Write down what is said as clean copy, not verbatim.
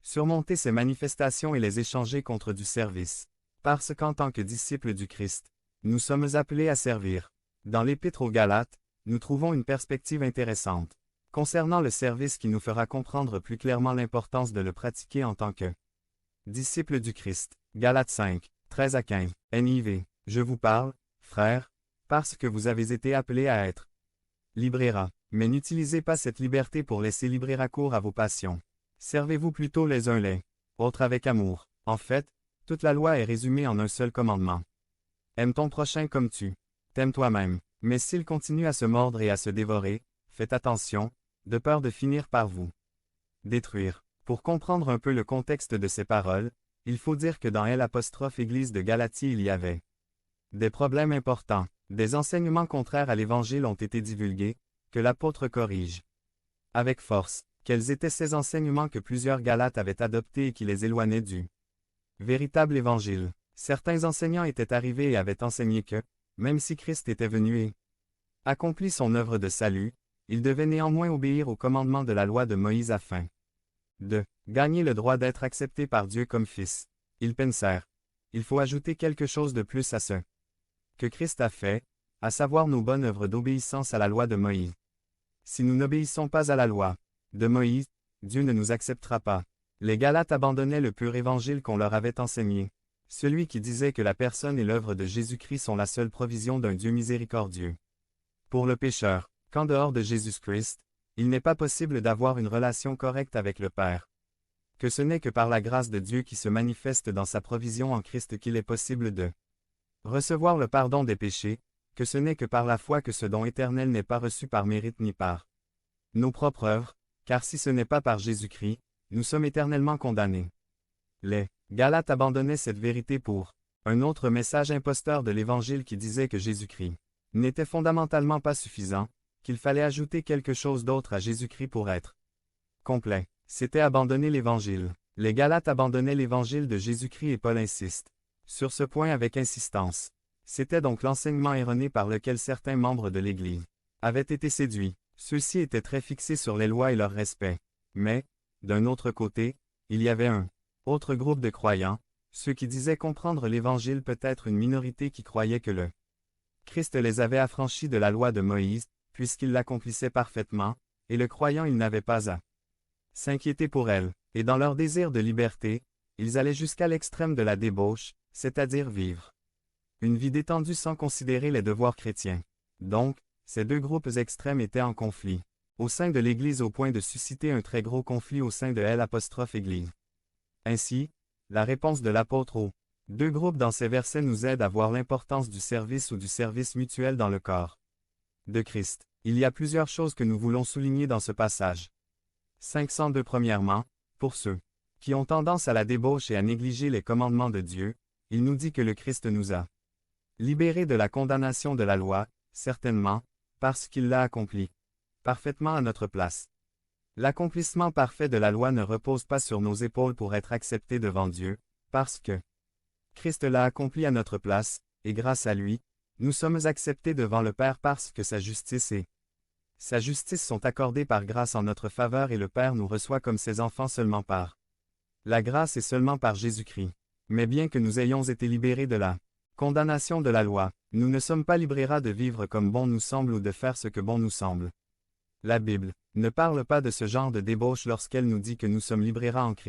surmonter ces manifestations et les échanger contre du service. Parce qu'en tant que disciples du Christ, nous sommes appelés à servir. Dans l'Épître aux Galates, nous trouvons une perspective intéressante concernant le service qui nous fera comprendre plus clairement l'importance de le pratiquer en tant que disciples du Christ. Galates 5, 13 à 15. NIV. Je vous parle, frères, parce que vous avez été appelés à être libéra. Mais n'utilisez pas cette liberté pour laisser libre cours à vos passions. Servez-vous plutôt les uns les autres avec amour. En fait, toute la loi est résumée en un seul commandement. Aime ton prochain comme tu t'aimes toi-même. Mais s'il continue à se mordre et à se dévorer, faites attention, de peur de finir par vous détruire. Pour comprendre un peu le contexte de ces paroles, il faut dire que dans l'Église de Galatie il y avait des problèmes importants. Des enseignements contraires à l'Évangile ont été divulgués, que l'apôtre corrige avec force. Quels étaient ces enseignements que plusieurs Galates avaient adoptés et qui les éloignaient du véritable Évangile? Certains enseignants étaient arrivés et avaient enseigné que, même si Christ était venu et accompli son œuvre de salut, il devait néanmoins obéir aux commandements de la loi de Moïse afin de gagner le droit d'être accepté par Dieu comme fils. Ils pensèrent, il faut ajouter quelque chose de plus à ce que Christ a fait, à savoir nos bonnes œuvres d'obéissance à la loi de Moïse. Si nous n'obéissons pas à la loi de Moïse, Dieu ne nous acceptera pas. Les Galates abandonnaient le pur évangile qu'on leur avait enseigné, celui qui disait que la personne et l'œuvre de Jésus-Christ sont la seule provision d'un Dieu miséricordieux. Pour le pécheur, qu'en dehors de Jésus-Christ, il n'est pas possible d'avoir une relation correcte avec le Père. Que ce n'est que par la grâce de Dieu qui se manifeste dans sa provision en Christ qu'il est possible de recevoir le pardon des péchés, que ce n'est que par la foi que ce don éternel n'est pas reçu par mérite ni par nos propres œuvres, car si ce n'est pas par Jésus-Christ, nous sommes éternellement condamnés. Les Galates abandonnaient cette vérité pour un autre message imposteur de l'Évangile qui disait que Jésus-Christ n'était fondamentalement pas suffisant, qu'il fallait ajouter quelque chose d'autre à Jésus-Christ pour être complet. C'était abandonner l'Évangile. Les Galates abandonnaient l'Évangile de Jésus-Christ et Paul insiste sur ce point avec insistance. C'était donc l'enseignement erroné par lequel certains membres de l'Église avaient été séduits. Ceux-ci étaient très fixés sur les lois et leur respect. Mais, d'un autre côté, il y avait un autre groupe de croyants, ceux qui disaient comprendre l'Évangile, peut-être une minorité qui croyait que le Christ les avait affranchis de la loi de Moïse, puisqu'il l'accomplissait parfaitement, et le croyant il n'avait pas à s'inquiéter pour elle. Et dans leur désir de liberté, ils allaient jusqu'à l'extrême de la débauche, c'est-à-dire vivre une vie détendue sans considérer les devoirs chrétiens. Donc, ces deux groupes extrêmes étaient en conflit au sein de l'Église au point de susciter un très gros conflit au sein de l'Église. Ainsi, la réponse de l'apôtre aux deux groupes dans ces versets nous aide à voir l'importance du service ou du service mutuel dans le corps de Christ. Il y a plusieurs choses que nous voulons souligner dans ce passage. 502 Premièrement, pour ceux qui ont tendance à la débauche et à négliger les commandements de Dieu, il nous dit que le Christ nous a libérés de la condamnation de la loi, certainement, parce qu'il l'a accompli parfaitement à notre place. L'accomplissement parfait de la loi ne repose pas sur nos épaules pour être accepté devant Dieu, parce que Christ l'a accompli à notre place, et grâce à lui, nous sommes acceptés devant le Père parce que sa justice et sa justice sont accordées par grâce en notre faveur et le Père nous reçoit comme ses enfants seulement par la grâce et seulement par Jésus-Christ. Mais bien que nous ayons été libérés de la condamnation de la loi, nous ne sommes pas libérés de vivre comme bon nous semble ou de faire ce que bon nous semble. La Bible ne parle pas de ce genre de débauche lorsqu'elle nous dit que nous sommes libérés en Christ.